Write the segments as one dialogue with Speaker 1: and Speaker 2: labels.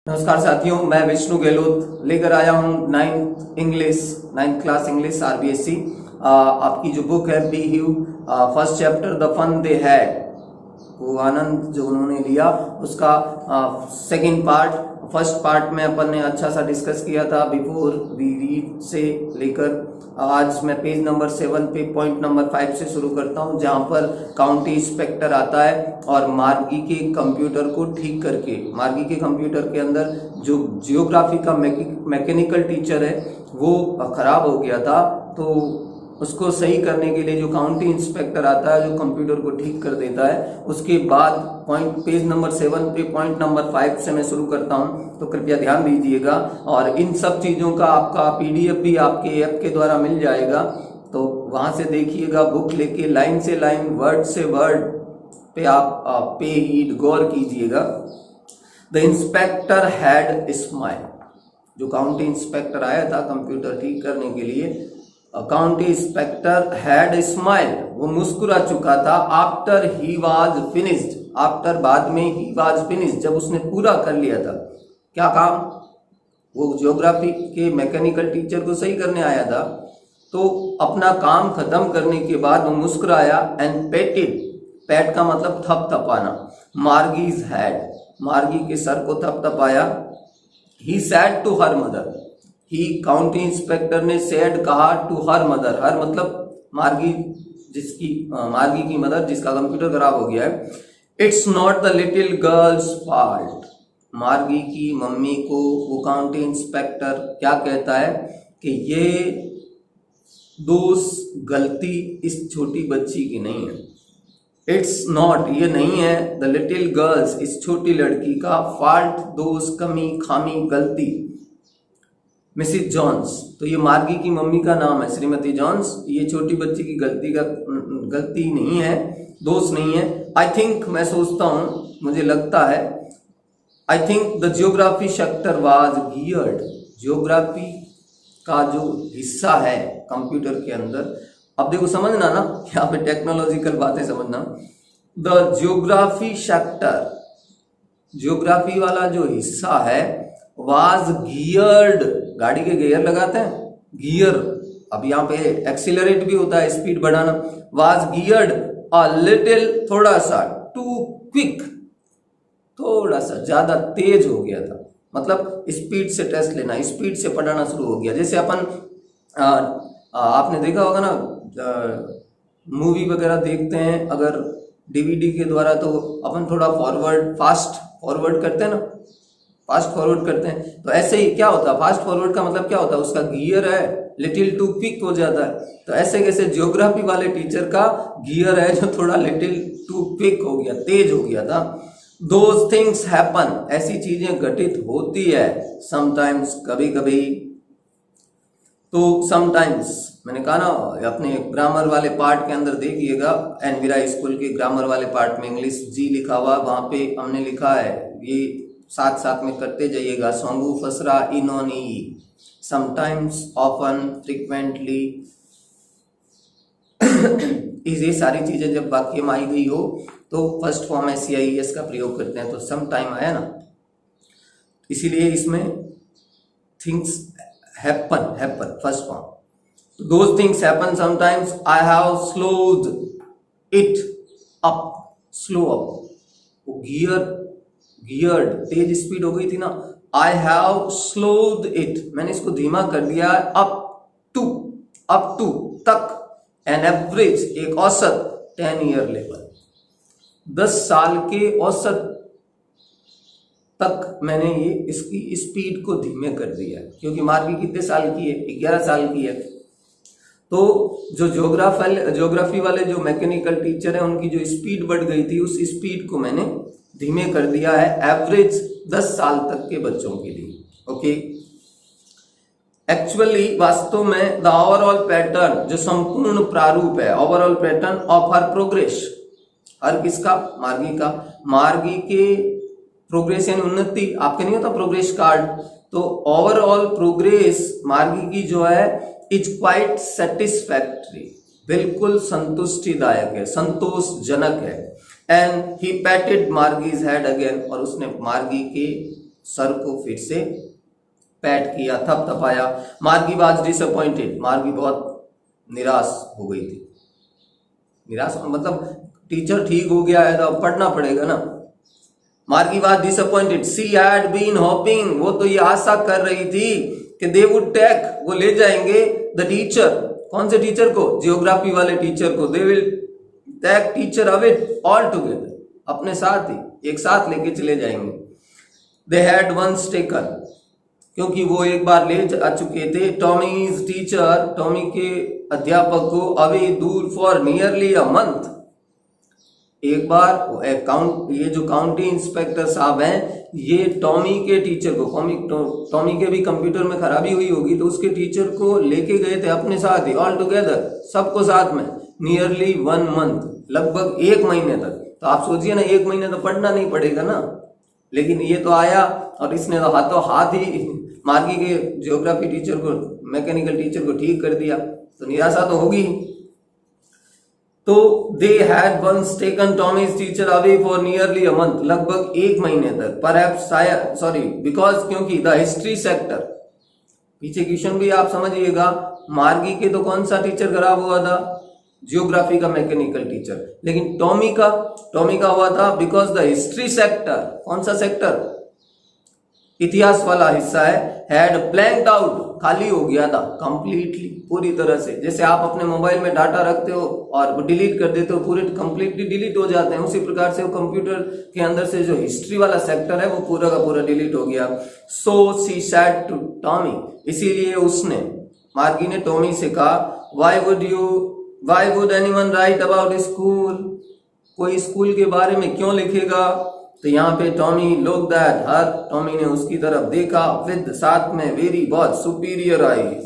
Speaker 1: नमस्कार साथियों, मैं विष्णु गहलोत लेकर आया हूँ नाइन्थ क्लास इंग्लिश आरबीएससी। आपकी जो बुक है बी ह्यू first chapter the fun they had, वो आनंद जो उन्होंने लिया उसका सेकंड पार्ट। फर्स्ट पार्ट में अपन ने अच्छा सा डिस्कस किया था बिफोर वी रीड से लेकर आज मैं पेज नंबर 7 पे पॉइंट नंबर 5 से शुरू करता हूं, जहां पर काउंटी इंस्पेक्टर आता है और मार्गी के कंप्यूटर को ठीक करके, मार्गी के कंप्यूटर के अंदर जो जियोग्राफी का मैकेनिकल टीचर है वो खराब हो गया था, तो उसको सही करने के लिए जो काउंटी इंस्पेक्टर आता है जो कंप्यूटर को ठीक कर देता है। उसके बाद पॉइंट पेज नंबर 7 पे पॉइंट नंबर 5 से मैं शुरू करता हूं, तो कृपया ध्यान दीजिएगा। और इन सब चीज़ों का आपका पीडीएफ भी आपके ऐप के द्वारा मिल जाएगा, तो वहां से देखिएगा, बुक लेके लाइन से लाइन वर्ड से वर्ड पे आप पे हीड गौर कीजिएगा। द इंस्पेक्टर हैड स्माइल, जो काउंटी इंस्पेक्टर आया था कंप्यूटर ठीक करने के लिए, काउंटी इंस्पेक्टर हैड स्माइल, वो मुस्कुरा चुका था। After he was finished, after बाद में ही वाज फिनिश्ड, जब उसने पूरा कर लिया था। क्या काम? वो ज्योग्राफी के मैकेनिकल टीचर को सही करने आया था, तो अपना काम खत्म करने के बाद वो मुस्कुराया एंड पेटेड, पैट का मतलब थपथपाना, मार्गीज हेड, मार्गी के सर को थपथपाया। He said to her mother, he county inspector ने सेड कहा टू हर मदर, हर मतलब मार्गी, जिसकी मार्गी की मदर जिसका कंप्यूटर खराब हो गया है। It's not the little girls fault, मार्गी की मम्मी को वो काउंटी इंस्पेक्टर क्या कहता है कि ये दोस्त गलती इस छोटी बच्ची की नहीं है। इट्स नॉट, ये नहीं है, द लिटिल गर्ल्स, इस छोटी लड़की का, फॉल्ट दोस्त, कमी, खामी, गलती, मिसिज जॉन्स, तो ये मार्गी की मम्मी का नाम है श्रीमती जॉन्स, ये छोटी बच्ची की गलती नहीं है, दोष नहीं है। आई थिंक, मैं सोचता हूं, मुझे लगता है, I think the geography sector was geared, geography का जो हिस्सा है कंप्यूटर के अंदर, अब देखो समझना ना, यहाँ पे टेक्नोलॉजिकल बातें समझना। द जियोग्राफी सेक्टर, जियोग्राफी वाला जो हिस्सा है, वाज गियर्ड, गाड़ी के गियर लगाते हैं, गियर, अब यहाँ पे एक्सीलरेट भी होता है, स्पीड बढ़ाना। वाज गियर्ड अ लिटिल, थोड़ा सा, टू क्विक, थोड़ा सा ज्यादा तेज हो गया था, मतलब स्पीड से टेस्ट लेना, स्पीड से पढ़ाना शुरू हो गया। जैसे अपन आपने देखा होगा ना, मूवी वगैरह देखते हैं अगर डीवीडी के द्वारा, तो अपन थोड़ा फॉरवर्ड, फास्ट फॉरवर्ड करते हैं ना, फास्ट फॉरवर्ड करते हैं, तो ऐसे ही क्या होता है, फास्ट फॉरवर्ड का मतलब क्या होता है, उसका गियर है लिटिल टू क्विक हो जाता है। तो ऐसे कैसे ज्योग्राफी वाले टीचर का गियर है जो थोड़ा लिटिल टू क्विक हो गया, तेज हो गया था। दोज थिंग्स हैपन, ऐसी चीजें घटित होती है, समटाइम्स, कभी कभी। तो समटाइम्स मैंने कहा ना, अपने ग्रामर वाले पार्ट के अंदर देखिएगा, एनवीरा स्कूल के ग्रामर वाले पार्ट में इंग्लिश जी लिखा हुआ, वहां पे हमने लिखा है, ये साथ साथ में करते जाइएगा, सोंगू फसरा इनोनी, समटाइम्स, ऑफन, फ्रीक्वेंटली, ये सारी चीजें जब वाक्य में आई गई हो तो फर्स्ट फॉर्म SCIES का प्रयोग करते हैं, तो सम टाइम आया ना, इसीलिए इसमें things happen first form. Those things happen sometimes, I have slowed it up, slow up, वो गियर्ड, तेज स्पीड हो गई थी ना, आई हैव स्लोड इट, मैंने इसको धीमा कर दिया, अप टू तक, एन एवरेज, एक औसत, 10 ईयर लेवल, 10 साल के औसत तक मैंने ये इसकी स्पीड को धीमे कर दिया, क्योंकि मार्गी कितने साल की है, 11 साल की है। तो जो ज्योग्राफी वाले जो मैकेनिकल टीचर है, उनकी जो स्पीड बढ़ गई थी, उस स्पीड को मैंने धीमे कर दिया है, एवरेज 10 साल तक के बच्चों के लिए। ओके, एक्चुअली वास्तव में द ओवरऑल पैटर्न, जो संपूर्ण प्रारूप है, overall pattern of her progress, her किसका, मार्गी का, मार्गी के प्रोग्रेस यानी उन्नति, आपके नहीं होता प्रोग्रेस कार्ड, तो ओवरऑल प्रोग्रेस मार्गी की जो है इज क्वाइट सेटिस्फैक्टरी, बिल्कुल संतुष्टिदायक है, संतोषजनक है। And he patted Margie's head again, और उसने मार्गी के सर को फिर से पैट किया, थपथपाया। मार्गी वाज डिसअपॉइंटेड, मार्गी बहुत निराश हो गई थी। निराश मतलब टीचर ठीक हो गया है तो अब पढ़ना पड़ेगा ना। Margie was disappointed, she had been hoping, वो तो ये आशा कर रही थी कि दे वुड टेक, वो ले जाएंगे द टीचर, कौन से टीचर को, जियोग्राफी वाले टीचर को, they will take teacher away altogether, अपने साथ ही एक साथ लेके चले जाएंगे। दे हैड वंस टेकन, क्योंकि वो एक बार ले जा चुके थे, टॉमीज टीचर, टॉमी के अध्यापक को, अवे दूर फॉर नियरली अ मंथ, एक बार ये जो काउंटी इंस्पेक्टर साहब हैं, ये टॉमी के टीचर को, टॉमी के भी कंप्यूटर में खराबी हुई होगी तो उसके टीचर को लेके गए थे अपने साथ ही, ऑल टुगेदर, सबको साथ में, नियरली 1 मंथ, लगभग 1 महीने तक। तो आप सोचिए ना, 1 महीने तो पढ़ना नहीं पड़ेगा ना, लेकिन ये तो आया और इसने तो हाथों हाथ ही मार्गी के ज्योग्राफी टीचर को, मैकेनिकल टीचर को ठीक कर दिया, तो निराशा तो होगी। तो they had once taken Tommy's teacher away for nearly a month, लगभग 1 महीने तक, परहैप्स बिकॉज, क्योंकि द हिस्ट्री सेक्टर, पीछे क्वेश्चन भी आप समझिएगा, मार्गी के तो कौन सा टीचर खराब हुआ था, जियोग्राफी का मैकेनिकल टीचर, लेकिन टॉमी का हुआ था बिकॉज द हिस्ट्री सेक्टर, कौन सा सेक्टर, इतिहास वाला हिस्सा है, हैड ब्लैंक्ड आउट, खाली हो गया था कंप्लीटली, पूरी तरह से। जैसे आप अपने मोबाइल में डाटा रखते हो और डिलीट कर देते हो, पूरे कंप्लीटली डिलीट हो जाते हैं, उसी प्रकार से वो कंप्यूटर के अंदर से जो हिस्ट्री वाला सेक्टर है वो पूरा का पूरा डिलीट हो गया। So she said to Tommy, इसीलिए उसने, मार्गी ने टॉमी से कहा, why would anyone write about school, कोई स्कूल के बारे में क्यों लिखेगा। तो यहाँ पे Tommy looked at her, Tommy ने उसकी तरफ देखा, विद, साथ में, वेरी, बहुत, सुपीरियर आईज,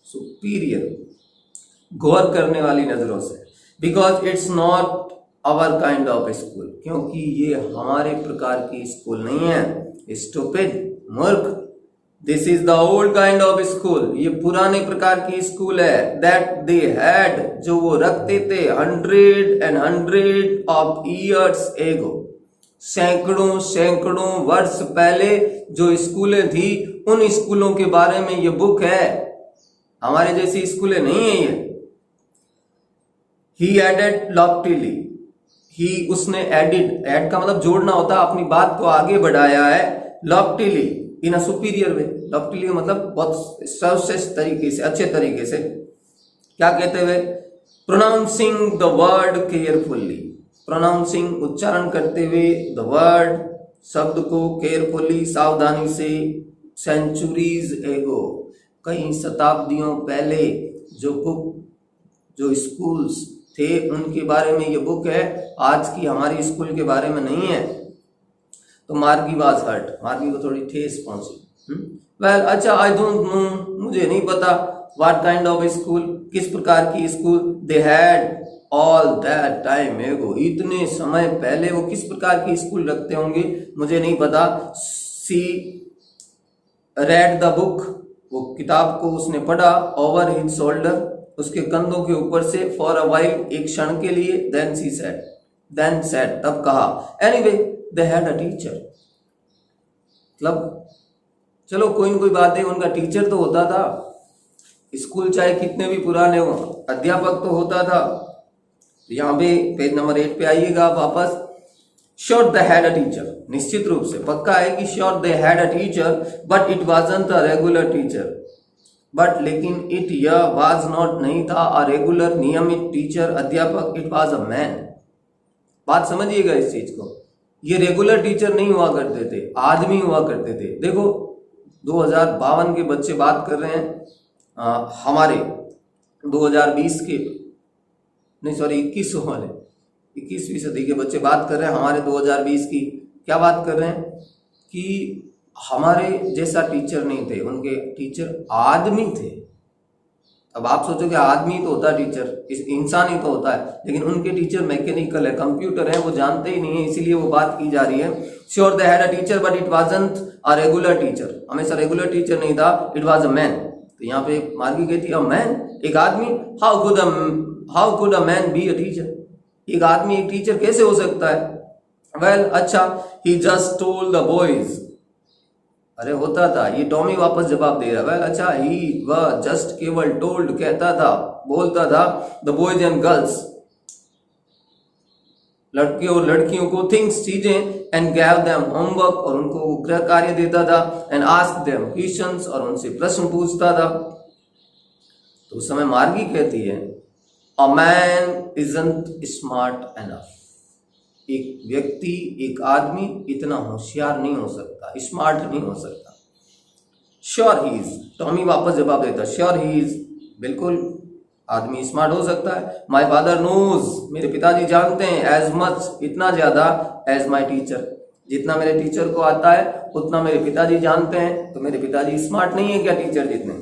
Speaker 1: सुपीरियर, गौर करने वाली नजरों से, because it's not our kind of school, क्योंकि ये हमारे प्रकार की स्कूल नहीं है। स्टूपिड, मूर्ख, this is the old kind of school, ये पुराने प्रकार की स्कूल है, दैट दे हैड, जो वो रखते थे, 100 ऑफ ईयर्स एगो, सैकड़ों वर्ष पहले जो स्कूलें थी, उन स्कूलों के बारे में ये बुक है, हमारे जैसी स्कूलें नहीं है ये। ही एडेड लॉफ्टीली, ही, उसने एडिड, एड का मतलब जोड़ना होता, अपनी बात को आगे बढ़ाया है, लॉफ्टीली इन अ सुपीरियर वे, लॉफ्टीली मतलब बहुत सर्वश्रेष्ठ तरीके से, अच्छे तरीके से, क्या कहते हुए, pronouncing the word carefully, pronouncing, उच्चारण करते हुए, द वर्ड, शब्द को, केयरफुल्ली, सावधानी से, सेंचुरीज एगो, कई शताब्दियों पहले जो बुक, जो स्कूल्स थे उनके बारे में ये बुक है, आज की हमारी स्कूल के बारे में नहीं है। तो मार्गी वाज हर्ट, मार्गी को थोड़ी ठेस पहुंची। वेल, अच्छा, आई डोंट नो, मुझे नहीं पता, व्हाट काइंड ऑफ स्कूल, किस प्रकार की school, they had all that time एगो, इतने समय पहले वो किस प्रकार की स्कूल रखते होंगे, मुझे नहीं पता। सी रेड द बुक, वो किताब को उसने पढ़ा, ओवर हिज शोल्डर, उसके कंधों के ऊपर से, फॉर अ वाइल, एक क्षण के लिए, then she said, then said, तब कहा, anyway they had a teacher, मतलब चलो कोई न कोई बात है, उनका टीचर तो होता था, स्कूल चाहे कितने भी पुराने हो, अध्यापक तो होता था। यहाँ पे पेज नंबर 8 पे आइएगा वापस, sure they had a teacher, निश्चित रूप से पक्का है कि sure they had a teacher, but it wasn't a regular teacher, but लेकिन इट, यह, वाज नॉट, नहीं था, अ रेगुलर, नियमित टीचर, अध्यापक, इट वाज अ मैन। बात समझिएगा इस चीज को, ये रेगुलर टीचर नहीं हुआ करते थे, आदमी हुआ करते थे। देखो 2052 के बच्चे बात कर रहे हैं, हमारे 2020 के, नहीं सॉरी 21 वाले, 21वीं सदी के बच्चे बात कर रहे हैं, हमारे 2020 की क्या बात कर रहे हैं कि हमारे जैसा टीचर नहीं थे, उनके टीचर आदमी थे। अब आप सोचोगे आदमी तो होता है टीचर, इंसान ही तो होता है, लेकिन उनके टीचर मैकेनिकल है, कंप्यूटर है, वो जानते ही नहीं है, इसीलिए वो बात की जा रही है। Sure they had a teacher but it wasn't a regular teacher, हमेशा रेगुलर टीचर नहीं था, इट वाज अ मैन। तो यहाँ पे मार्गी कहती है अ मैन, एक आदमी, how could a man be a teacher, एक आदमी एक टीचर कैसे हो सकता है। वेल अच्छा, ही जस्ट टोल्ड द बॉयज। अरे होता था, ये टॉमी वापस जवाब दे रहा है। वेल अच्छा, ही वह जस्ट केवल टोल्ड कहता था, बोलता था, द बॉयज एंड गर्ल्स, लड़के और लड़कियों को, थिंग्स चीजें, एंड गैव देम होमवर्क, और उनको गृह कार्य देता था, एंड आस्क देम क्वेश्चंस, और उनसे प्रश्न पूछता था। तो उस समय मार्गी कहती है, a man isn't smart enough. एक व्यक्ति, एक आदमी इतना होशियार नहीं हो सकता, स्मार्ट नहीं हो सकता। श्योर ही इज, टॉमी वापस जवाब देता, श्योर ही इज, बिल्कुल आदमी स्मार्ट हो सकता है। माई फादर नोज, मेरे पिताजी जानते हैं, एज मच, इतना ज्यादा, एज माई टीचर, जितना मेरे टीचर को आता है उतना मेरे पिताजी जानते हैं। तो मेरे पिताजी स्मार्ट नहीं है क्या टीचर जितने?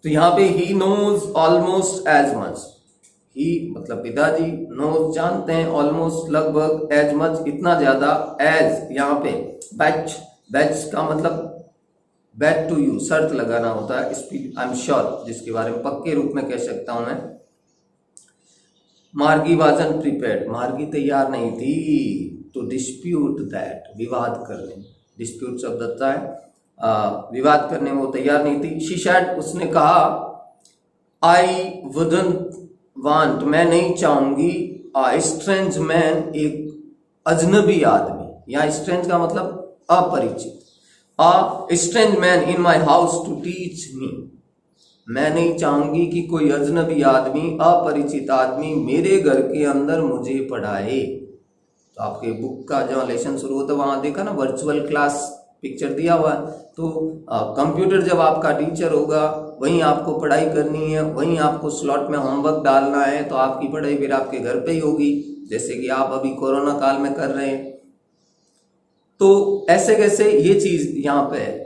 Speaker 1: तो यहाँ पे he knows almost as much, he मतलब पिताजी, नोज जानते हैं, ऑलमोस्ट लगभग, एज मच इतना ज्यादा, एज यहाँ पे बैच, बैच का मतलब बैट टू यू, शर्त लगाना होता है, स्पीड, आई एम श्योर, जिसके बारे में पक्के रूप में कह सकता हूं मैं। मार्गी वाजन प्रिपेयर्ड, मार्गी तैयार नहीं थी टू डिस्प्यूट दैट, विवाद करने, डिस्प्यूट शब्द आता है, विवाद करने में वो तैयार नहीं थी। शी सैड, उसने कहा, आई वुडंट वांट, मैं नहीं चाहूंगी, अ स्ट्रेंज मैन, एक अजनबी आदमी, या स्ट्रेंज का मतलब अपरिचित, a strange man in my house to teach me, मैं नहीं चाहूंगी कि कोई अजनबी आदमी, अपरिचित आदमी मेरे घर के अंदर मुझे पढ़ाए। तो आपके बुक का जहाँ लेसन शुरू होता है वहां देखा ना, वर्चुअल क्लास पिक्चर दिया हुआ है। तो कंप्यूटर जब आपका टीचर होगा, वहीं आपको पढ़ाई करनी है, वहीं आपको स्लॉट में होमवर्क डालना है, तो आपकी पढ़ाई फिर आपके घर पे ही होगी, जैसे कि आप अभी कोरोना काल में कर रहे हैं। तो ऐसे कैसे ये चीज यहाँ पे है।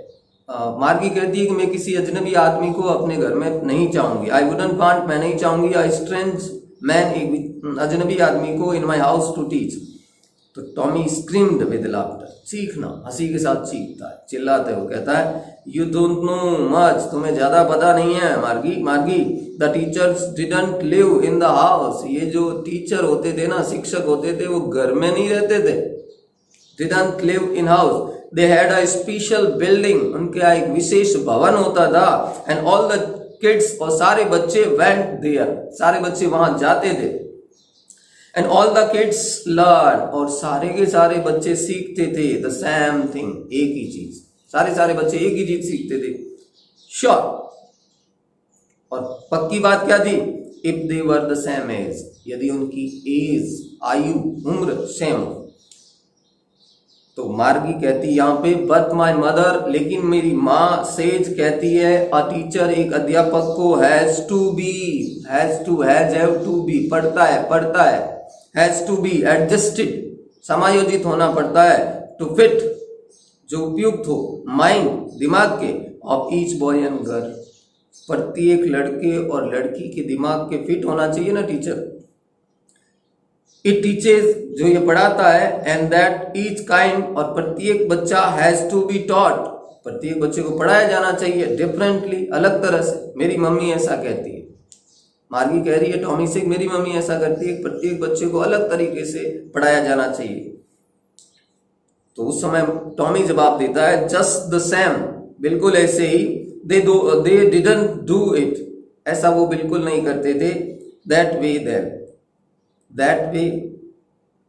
Speaker 1: मार्गी कहती है कि मैं किसी अजनबी आदमी को अपने घर में नहीं चाहूंगी, आई वुडंट वांट, मैं नहीं चाहूंगी, अ स्ट्रेंज मैन, एक अजनबी आदमी को, इन माई हाउस टू टीच। तो टॉमी स्क्रीम्ड विद लाफ्टर, चीखना, हंसी के साथ चीखता है, चिल्लाते हुए कहता है, यू डोंट नो मच, तुम्हें ज्यादा पता नहीं है मार्गी, मार्गी, the teachers didn't live in the house, ये जो टीचर होते थे ना, शिक्षक होते थे, वो घर में नहीं रहते थे, didn't live in house, they had a special building, उनके यहाँ एक विशेष भवन होता था, and all the kids, और सारे बच्चे went there, सारे बच्चे वहां जाते थे, and all the kids learn, और सारे के सारे बच्चे सीखते थे, the same thing, एक ही चीज, सारे बच्चे एक ही चीज सीखते थे। sure, और पक्की बात क्या थी, if they were the same age, यदि उनकी एज, आयु, उम्र सेम हो। तो मार्गी कहती यहाँ पे, बट माई मदर, लेकिन मेरी माँ, सेज कहती है, अ टीचर, एक अध्यापक को, has to be, has to, has have to be, पढ़ता है, हैज टू बी एडजस्टेड, समायोजित होना पड़ता है, टू फिट, जो उपयुक्त हो, माइंड, दिमाग के, of each boy and girl, प्रत्येक लड़के और लड़की के दिमाग के फिट होना चाहिए ना टीचर। इट टीचेज, जो ये पढ़ाता है, एंड दैट ईच काइंड, और प्रत्येक बच्चा, हैज टू बी टॉट, प्रत्येक बच्चे को पढ़ाया जाना चाहिए, डिफरेंटली, अलग तरह से। मेरी मम्मी ऐसा कहती है, मार्गी कह रही है टॉमी से, मेरी मम्मी ऐसा करती है, प्रत्येक बच्चे को अलग तरीके से पढ़ाया जाना चाहिए। तो उस समय टॉमी जवाब देता है, जस्ट द सेम, बिल्कुल ऐसे ही, दे डिडंट डू इट, ऐसा वो बिल्कुल नहीं करते थे, that way then, that way,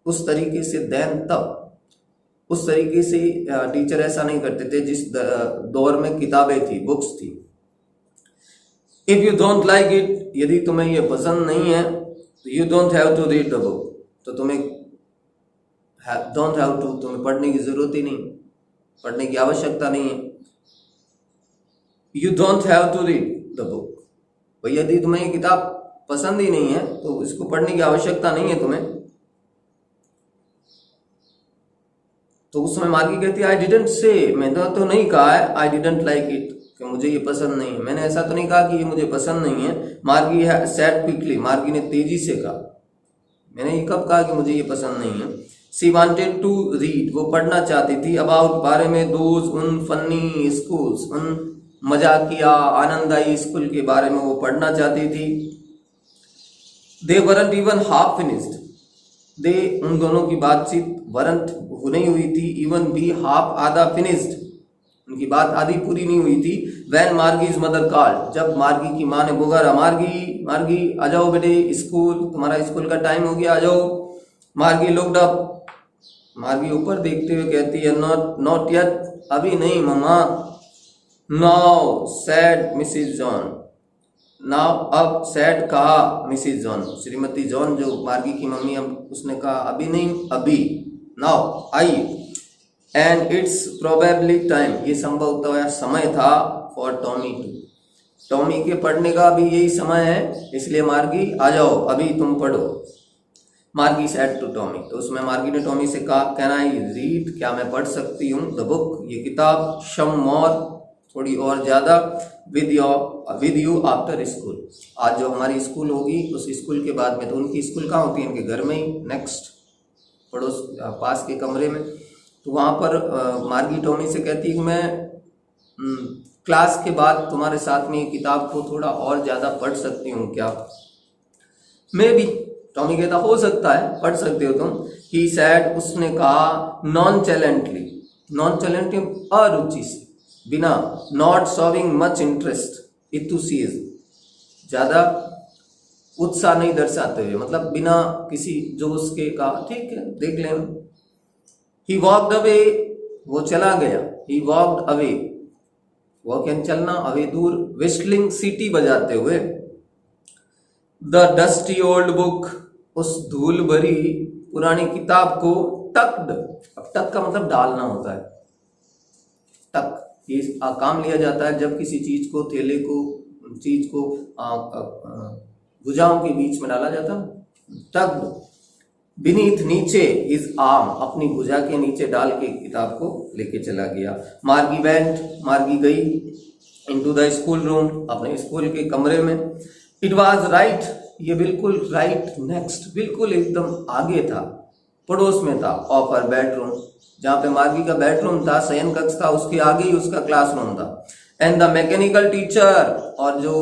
Speaker 1: उस तरीके से, देन, तब, उस तरीके से टीचर ऐसा नहीं करते थे जिस दौर में किताबें थी, बुक्स थी। If you don't like it, यदि तुम्हें ये पसंद नहीं है, you don't have to read the book, तो तुम्हें डोंट हैव टू, तुम्हें पढ़ने की जरूरत ही नहीं, पढ़ने की आवश्यकता नहीं है। You don't have to read the book, भाई यदि तुम्हें ये किताब पसंद ही नहीं है तो इसको पढ़ने की आवश्यकता नहीं है तुम्हें। तो उस समय मार्गी कहती है, आई डिडंट से, मैंने तो नहीं कहा है, आई डिडंट लाइक इट, कि मुझे ये पसंद नहीं है, मैंने ऐसा तो नहीं कहा कि ये मुझे पसंद नहीं है। मार्गी है सैड क्विकली, मार्गी ने तेजी से कहा, मैंने ये कब कहा कि मुझे ये पसंद नहीं है। सी वांटेड टू रीड, वो पढ़ना चाहती थी, अबाउट, बारे में, दोज, उन फनी स्कूल्स, उन मजाकिया आनंददायी स्कूल के बारे में वो पढ़ना चाहती थी। They weren't even half finished, दे उन दोनों की बातचीत वरंत नहीं हुई थी, इवन बी हाफ आधा फिनिश्ड, उनकी बात आधी पूरी नहीं हुई थी। व्हेन मार्गीज मदर कॉल्ड, जब मार्गी की माँ ने पुकारा, मार्गी मार्गी आ जाओ बेटे स्कूल, तुम्हारा स्कूल का टाइम हो गया, आ जाओ। मार्गी लुक्ड अप, मार्गी ऊपर देखते हुए कहती है, नॉट येट, अभी नहीं मम्मा। Now said Mrs John, now अब सैड कहा मिसिस जॉन, श्रीमती जॉन जो मार्गी की मम्मी, अब उसने कहा अभी नहीं अभी, नाउ आइए। एंड इट्स प्रोबेबली टाइम, ये संभवतः समय था, फॉर टॉमी टू, टॉमी के पढ़ने का भी यही समय है, इसलिए मार्गी आ जाओ अभी तुम पढ़ो। मार्गी सेड टू टॉमी, तो उसमें मार्गी ने टॉमी से कहा, कैन आई रीड, क्या मैं पढ़ सकती हूँ, द बुक, ये किताब, शम मोर, थोड़ी और ज्यादा, विद यू आफ्टर स्कूल, आज जो हमारी स्कूल होगी उस स्कूल के बाद में। तो उनकी स्कूल कहाँ होती है, इनके घर में ही, नेक्स्ट पड़ोस पास के कमरे में। तो वहाँ पर मार्गी टॉमी से कहती है कि मैं क्लास के बाद तुम्हारे साथ में ये किताब को थोड़ा और ज़्यादा पढ़ सकती हूँ क्या। मे बी, टॉमी कहता हो सकता है, पढ़ सकते हो तुम। ही सैड, उसने कहा, नॉनचैलेंटली, नॉनचैलेंटली अरुचि से, बिना, नॉट शोविंग मच इंटरेस्ट, इतुसीज, ज़्यादा उत्साह नहीं दर्शाते हुए, मतलब बिना किसी जोश के, कहा ठीक है देख लें। ही वॉक्ड अवे, वो चला गया, ही वॉक्ड अवे, वॉक यानी चलना, अवे दूर, विस्टलिंग सीटी बजाते हुए। द डस्टी ओल्ड बुक, उस धूल भरी पुरानी किताब को, टक्ड, अब टक का मतलब डालना होता है, टक, ये काम लिया जाता है जब किसी चीज को, थैले को, चीज को भुजाओं के बीच में डाला जाता है, टक्ड। बीनीथ, नीचे, इज आर्म, अपनी भुजा के नीचे डाल के किताब को लेके चला गया। मार्गी वेंट, मार्गी गई, इनटू द स्कूल रूम, अपने स्कूल के कमरे में। इट वाज राइट, ये बिल्कुल राइट नेक्स्ट, बिल्कुल एकदम आगे था, पड़ोस में था, ऑफ हर बेडरूम, जहाँ पे मार्गी का बेडरूम था, शयन कक्ष था, उसके आगे ही उसका क्लासरूम था। एंड द मैकेनिकल टीचर, और जो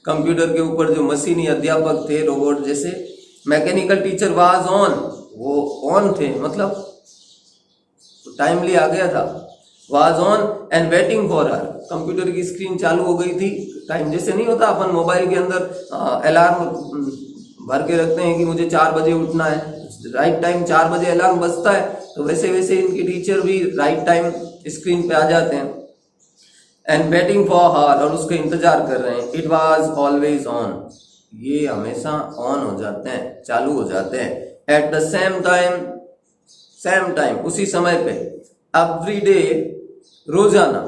Speaker 1: कंप्यूटर के ऊपर जो मशीनी अध्यापक थे, रोबोट जैसे, मैकेनिकल टीचर वाज ऑन, वो ऑन थे, मतलब टाइमली आ गया था, was on and waiting for her, computer की स्क्रीन चालू हो गई थी, टाइम जैसे नहीं होता अपन मोबाइल के अंदर अलार्म भर के रखते हैं कि मुझे 4 बजे उठना है, राइट टाइम 4 बजे अलार्म बजता है, तो वैसे वैसे इनके टीचर भी राइट टाइम स्क्रीन पे आ जाते हैं। एंड वेटिंग फॉर हर, और उसका इंतजार कर रहे हैं। इट वाज ऑलवेज ऑन, ये हमेशा ऑन हो जाते हैं, चालू हो जाते हैं। At the same time, same time, उसी समय पे, एवरी डे, रोजाना,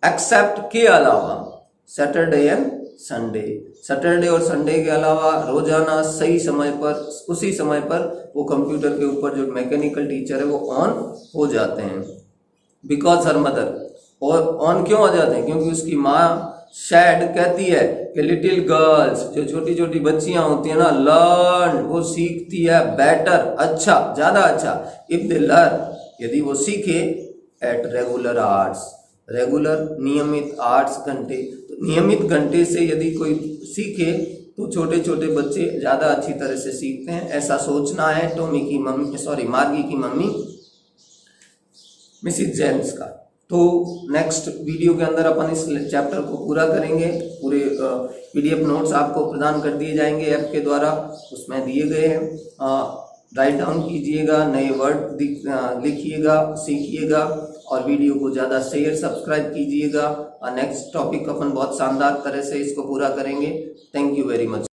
Speaker 1: एक्सेप्ट के अलावा, सैटरडे एंड संडे, सैटरडे और संडे के अलावा रोजाना सही समय पर, उसी समय पर वो कंप्यूटर के ऊपर जो मैकेनिकल टीचर है वो ऑन हो जाते हैं। बिकॉज हर मदर, और ऑन क्यों हो जाते हैं, क्योंकि उसकी माँ शैड कहती है कि लिटिल गर्ल्स, जो छोटी छोटी बच्चियां होती है ना, लर्न, वो सीखती है, बेटर, अच्छा, ज्यादा अच्छा, इफ दे लर्न, यदि वो सीखे, एट रेगुलर आवर्स, रेगुलर नियमित आवर्स, घंटे, तो नियमित घंटे से यदि कोई सीखे तो छोटे छोटे बच्चे ज्यादा अच्छी तरह से सीखते हैं, ऐसा सोचना है टॉमी की मम्मी, सॉरी मार्गी की मम्मी मिसिस जेम्स का। तो नेक्स्ट वीडियो के अंदर अपन इस चैप्टर को पूरा करेंगे, पूरे PDF नोट्स आपको प्रदान कर दिए जाएंगे ऐप के द्वारा, उसमें दिए गए हैं, राइट डाउन कीजिएगा, नए वर्ड लिखिएगा, सीखिएगा, और वीडियो को ज़्यादा शेयर सब्सक्राइब कीजिएगा। नेक्स्ट टॉपिक अपन बहुत शानदार तरह से इसको पूरा करेंगे। Thank you very much.